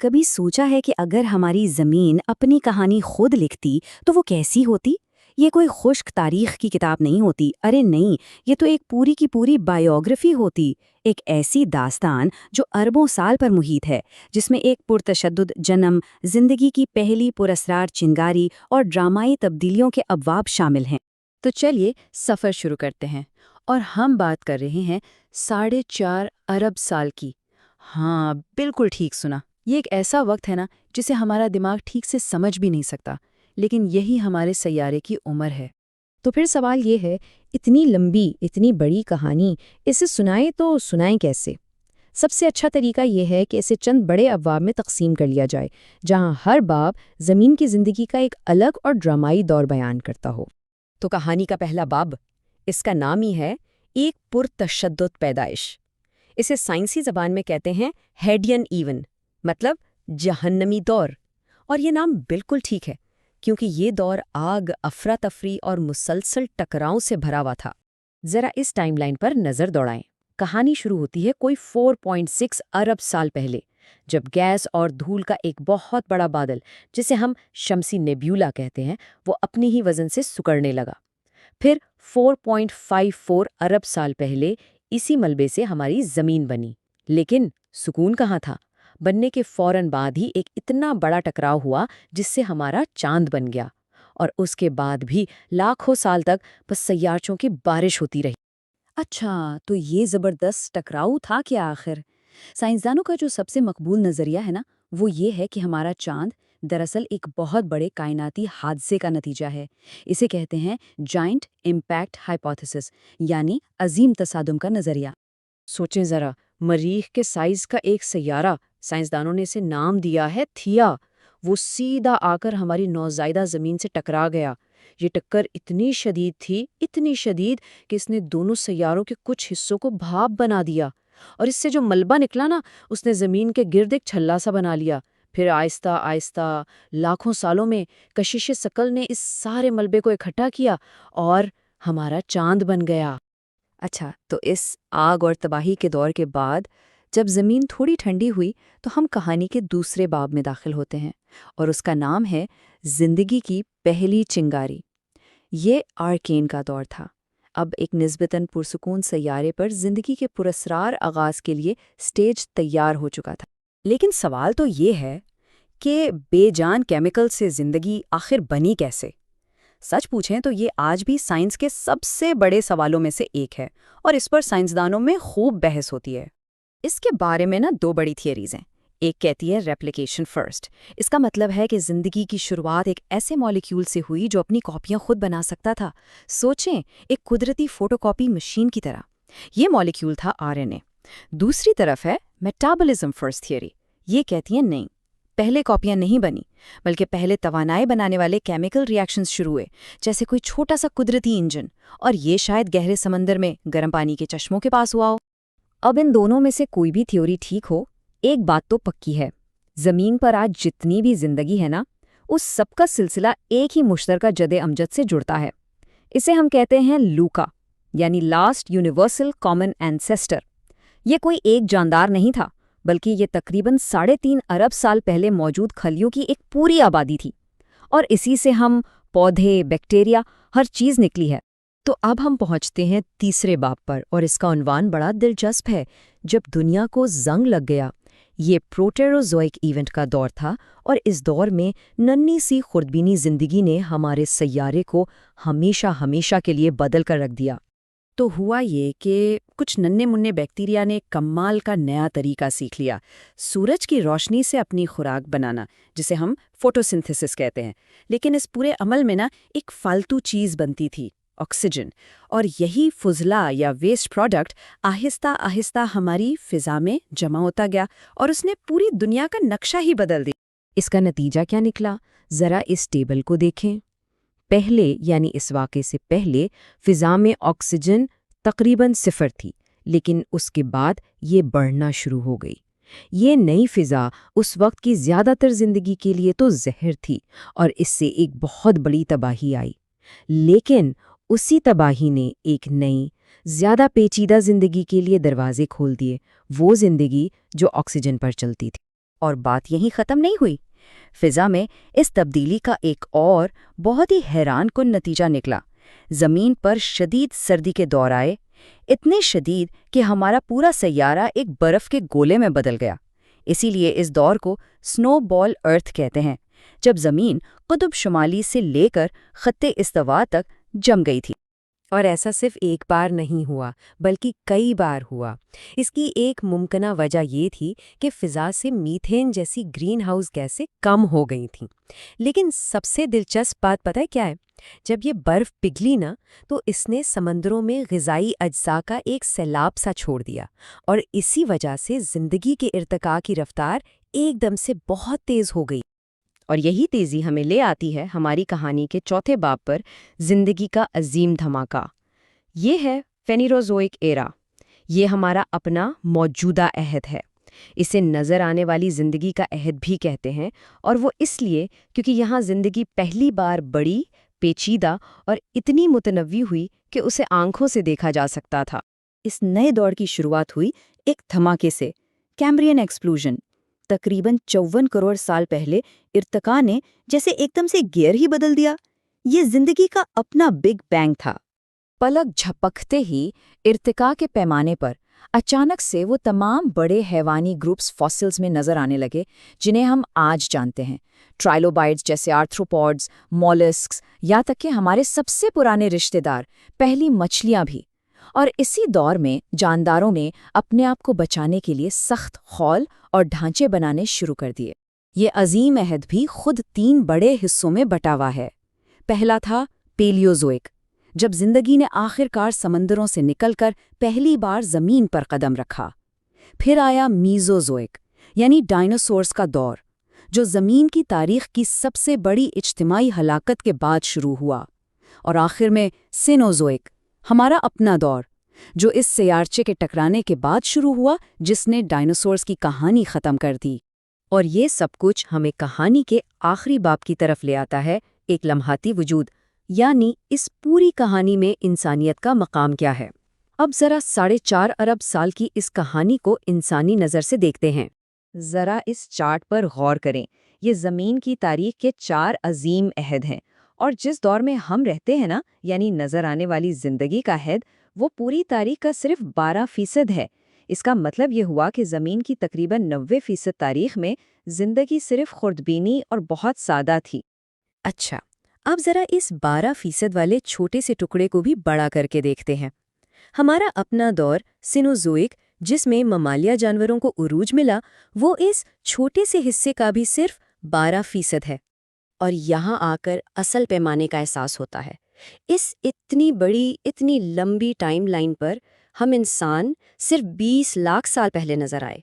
کبھی سوچا ہے کہ اگر ہماری زمین اپنی کہانی خود لکھتی تو وہ کیسی ہوتی؟ یہ کوئی خشک تاریخ کی کتاب نہیں ہوتی، ارے نہیں، یہ تو ایک پوری کی پوری بائیوگرافی ہوتی، ایک ایسی داستان جو اربوں سال پر محیط ہے، جس میں ایک پرتشدد جنم، زندگی کی پہلی پراسرار چنگاری اور ڈرامائی تبدیلیوں کے ابواب شامل ہیں۔ تو چلیے سفر شروع کرتے ہیں، اور ہم بات کر رہے ہیں 4.5 ارب سال کی۔ ہاں، بالکل ٹھیک سنا۔ یہ ایک ایسا وقت ہے نا جسے ہمارا دماغ ٹھیک سے سمجھ بھی نہیں سکتا، لیکن یہی ہمارے سیارے کی عمر ہے۔ تو پھر سوال یہ ہے، اتنی لمبی، اتنی بڑی کہانی، اسے سنائیں تو سنائیں کیسے؟ سب سے اچھا طریقہ یہ ہے کہ اسے چند بڑے ابواب میں تقسیم کر لیا جائے، جہاں ہر باب زمین کی زندگی کا ایک الگ اور ڈرامائی دور بیان کرتا ہو۔ تو کہانی کا پہلا باب، اس کا نام ہی ہے ایک پرتشدد پیدائش۔ اسے سائنسی زبان میں کہتے ہیں ہیڈین ایون، مطلب جہنمی دور۔ اور یہ نام بالکل ٹھیک ہے، کیونکہ یہ دور آگ، افراتفری اور مسلسل ٹکراؤں سے بھرا ہوا تھا۔ ذرا اس ٹائم لائن پر نظر دوڑائیں۔ کہانی شروع ہوتی ہے کوئی 4.6 ارب سال پہلے، جب گیس اور دھول کا ایک بہت بڑا بادل، جسے ہم شمسی نیبیولا کہتے ہیں، وہ اپنی ہی وزن سے سکڑنے لگا۔ پھر 4.54 ارب سال پہلے اسی ملبے سے ہماری زمین بنی، لیکن سکون کہاں تھا؟ بننے کے فوراً بعد ہی ایک اتنا بڑا ٹکراؤ ہوا جس سے ہمارا چاند بن گیا، اور اس کے بعد بھی لاکھوں سال تک بس سیارچوں کی بارش ہوتی رہی۔ اچھا، تو یہ زبردست ٹکراؤ تھا کیا آخر؟ سائنسدانوں کا جو سب سے مقبول نظریہ ہے نا، وہ یہ ہے کہ ہمارا چاند دراصل ایک بہت بڑے کائناتی حادثے کا نتیجہ ہے۔ اسے کہتے ہیں جائنٹ امپیکٹ ہائپوتھیسس، یعنی عظیم تصادم کا نظریہ۔ سوچیں ذرا، مریخ کے سائز کا ایک سیارہ، سائنسدانوں نے اسے نام دیا ہے تھیا، وہ سیدھا آ کر ہماری نوزائیدہ زمین سے ٹکرا گیا۔ یہ ٹکر اتنی شدید تھی، اتنی شدید کہ اس نے دونوں سیاروں کے کچھ حصوں کو بھاپ بنا دیا، اور اس سے جو ملبہ نکلا نا، اس نے زمین کے گرد ایک چھلا سا بنا لیا۔ پھر آہستہ آہستہ لاکھوں سالوں میں کشش ثقل نے اس سارے ملبے کو اکٹھا کیا اور ہمارا چاند بن گیا۔ اچھا، تو اس آگ اور تباہی کے دور کے بعد جب زمین تھوڑی ٹھنڈی ہوئی تو ہم کہانی کے دوسرے باب میں داخل ہوتے ہیں، اور اس کا نام ہے زندگی کی پہلی چنگاری۔ یہ آرکین کا دور تھا۔ اب ایک نسبتاً پرسکون سیارے پر زندگی کے پراسرار آغاز کے لیے سٹیج تیار ہو چکا تھا۔ لیکن سوال تو یہ ہے کہ بے جان کیمیکل سے زندگی آخر بنی کیسے؟ سچ پوچھیں تو یہ آج بھی سائنس کے سب سے بڑے سوالوں میں سے ایک ہے، اور اس پر سائنسدانوں میں خوب بحث ہوتی ہے۔ اس کے بارے میں دو بڑی تھیوریز ہیں۔ ایک کہتی ہے ریپلیکیشن فرسٹ۔ اس کا مطلب ہے کہ زندگی کی شروعات ایک ایسے مالیکیول سے ہوئی جو اپنی کاپیاں خود بنا سکتا تھا۔ سوچیں، ایک قدرتی فوٹو کاپی مشین کی طرح۔ یہ مالیکیول تھا RNA۔ دوسری طرف ہے میٹابولزم فرسٹ تھیوری۔ یہ کہتی ہے نہیں، پہلے کاپیاں نہیں بنی، بلکہ پہلے توانائی بنانے والے کیمیکل ری ایکشنز شروع ہوئے، جیسے کوئی چھوٹا سا قدرتی انجن، اور یہ شاید گہرے سمندر میں گرم پانی کے چشموں کے پاس ہوا ہو۔ اب ان دونوں میں سے کوئی بھی تھیوری ٹھیک ہو، ایک بات تو پکی ہے، زمین پر آج جتنی بھی زندگی ہے نا، اس سب کا سلسلہ ایک ہی مشترکہ جد امجد سے جڑتا ہے۔ اسے ہم کہتے ہیں لوکا، یعنی لاسٹ یونیورسل کامن اینسیسٹر۔ یہ کوئی ایک جاندار نہیں تھا، بلکہ یہ تقریباً 3.5 ارب سال پہلے موجود خلیوں کی ایک پوری آبادی تھی، اور اسی سے ہم، پودے، بیکٹیریا، ہر چیز نکلی ہے۔ تو اب ہم پہنچتے ہیں تیسرے باب پر، اور اس کا عنوان بڑا دلچسپ ہے، جب دنیا کو زنگ لگ گیا۔ یہ پروٹیروزوئک ایونٹ کا دور تھا، اور اس دور میں ننھی سی خردبینی زندگی نے ہمارے سیارے کو ہمیشہ ہمیشہ کے لیے بدل کر رکھ دیا۔ تو ہوا یہ کہ کچھ ننھے منھے بیکٹیریا نے کمال کا نیا طریقہ سیکھ لیا، سورج کی روشنی سے اپنی خوراک بنانا، جسے ہم فوٹوسنتھسس کہتے ہیں۔ لیکن اس پورے عمل میں ایک فالتو چیز بنتی تھی، آکسیجن، اور یہی فضلہ یا ویسٹ پروڈکٹ آہستہ آہستہ ہماری فضا میں جمع ہوتا گیا، اور اس نے پوری دنیا کا نقشہ ہی بدل دیا۔ اس کا نتیجہ کیا نکلا؟ ذرا اس ٹیبل کو دیکھیں۔ پہلے، یعنی اس واقعے سے پہلے، فضا میں آکسیجن تقریباً 0 تھی، لیکن اس کے بعد یہ بڑھنا شروع ہو گئی۔ یہ نئی فضا اس وقت کی زیادہ تر زندگی کے لیے تو زہر تھی، اور اس سے ایک بہت بڑی تباہی آئی۔ لیکن اسی تباہی نے ایک نئی، زیادہ پیچیدہ زندگی کے لیے دروازے کھول دیے، وہ زندگی جو آکسیجن پر چلتی تھی۔ اور بات یہیں ختم نہیں ہوئی۔ فضا میں اس تبدیلی کا ایک اور بہت ہی حیران کن نتیجہ نکلا۔ زمین پر شدید سردی کے دور آئے، اتنے شدید کہ ہمارا پورا سیارہ ایک برف کے گولے میں بدل گیا۔ اسی لیے اس دور کو سنو بال ارتھ کہتے ہیں، جب زمین قطب شمالی سے لے کر خط استوا تک جم گئی تھی۔ اور ایسا صرف ایک بار نہیں ہوا بلکہ کئی بار ہوا۔ اس کی ایک ممکنہ وجہ یہ تھی کہ فضا سے میتھین جیسی گرین ہاؤس گیسیں کم ہو گئی تھیں۔ لیکن سب سے دلچسپ بات پتہ ہے کیا ہے؟ جب یہ برف پگھلی نا تو اس نے سمندروں میں غذائی اجزاء کا ایک سیلاب سا چھوڑ دیا، اور اسی وجہ سے زندگی کے ارتقاء کی رفتار ایک دم سے بہت تیز ہو گئی۔ اور یہی تیزی ہمیں لے آتی ہے ہماری کہانی کے چوتھے باب پر، زندگی کا عظیم دھماکہ۔ یہ ہے فینیروزوئک ایرا۔ یہ ہمارا اپنا موجودہ عہد ہے۔ اسے نظر آنے والی زندگی کا عہد بھی کہتے ہیں، اور وہ اس لیے کیونکہ یہاں زندگی پہلی بار بڑی، پیچیدہ اور اتنی متنوع ہوئی کہ اسے آنکھوں سے دیکھا جا سکتا تھا۔ اس نئے دور کی شروعات ہوئی ایک دھماکے سے، کیمبرین ایکسپلوژن۔ تقریباً 54 کروڑ سال پہلے ارتقاء نے جیسے ایک دم سے گیئر ہی بدل دیا۔ یہ زندگی کا اپنا بگ بینگ تھا۔ پلک جھپکتے ہی ارتقاء کے پیمانے پر اچانک سے وہ تمام بڑے حیوانی گروپس فاسلز میں نظر آنے لگے جنہیں ہم آج جانتے ہیں، ٹرائلوبائٹس جیسے آرتھروپوڈز، مولسکس، یہاں تک کہ ہمارے سب سے پرانے رشتہ دار پہلی مچھلیاں بھی۔ اور اسی دور میں جانداروں نے اپنے آپ کو بچانے کے لیے سخت خول اور ڈھانچے بنانے شروع کر دیے۔ یہ عظیم عہد بھی خود 3 بڑے حصوں میں بٹا ہوا ہے۔ پہلا تھا پیلیوزوئک، جب زندگی نے آخر کار سمندروں سے نکل کر پہلی بار زمین پر قدم رکھا۔ پھر آیا میزوزوئک، یعنی ڈائناسورز کا دور، جو زمین کی تاریخ کی سب سے بڑی اجتماعی ہلاکت کے بعد شروع ہوا۔ اور آخر میں سینوزوئک، ہمارا اپنا دور، جو اس سیارچے کے ٹکرانے کے بعد شروع ہوا جس نے ڈائناسورز کی کہانی ختم کر دی۔ اور یہ سب کچھ ہمیں کہانی کے آخری باب کی طرف لے آتا ہے، ایک لمحاتی وجود، یعنی اس پوری کہانی میں انسانیت کا مقام کیا ہے۔ اب ذرا 4.5 ارب سال کی اس کہانی کو انسانی نظر سے دیکھتے ہیں۔ ذرا اس چارٹ پر غور کریں۔ یہ زمین کی تاریخ کے 4 عظیم عہد ہیں، اور جس دور میں ہم رہتے ہیں نا، یعنی نظر آنے والی زندگی کا عہد، وہ پوری تاریخ کا صرف 12% ہے۔ اس کا مطلب یہ ہوا کہ زمین کی تقریباً 90% تاریخ میں زندگی صرف خوردبینی اور بہت سادہ تھی۔ اچھا، اب ذرا اس 12% والے چھوٹے سے ٹکڑے کو بھی بڑا کر کے دیکھتے ہیں۔ ہمارا اپنا دور سینوزوئک، جس میں ممالیہ جانوروں کو عروج ملا، وہ اس چھوٹے سے حصے کا بھی صرف 12% ہے۔ اور یہاں آ کر اصل پیمانے کا احساس ہوتا ہے۔ اس اتنی بڑی، اتنی لمبی ٹائم لائن پر ہم انسان صرف 20 لاکھ سال پہلے نظر آئے۔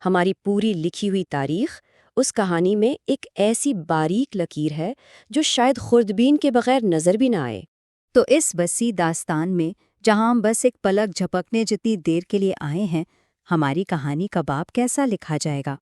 ہماری پوری لکھی ہوئی تاریخ اس کہانی میں ایک ایسی باریک لکیر ہے جو شاید خوردبین کے بغیر نظر بھی نہ آئے۔ تو اس وسیع داستان میں جہاں ہم بس ایک پلک جھپکنے جتنی دیر کے لیے آئے ہیں، ہماری کہانی کا باب کیسا لکھا جائے گا؟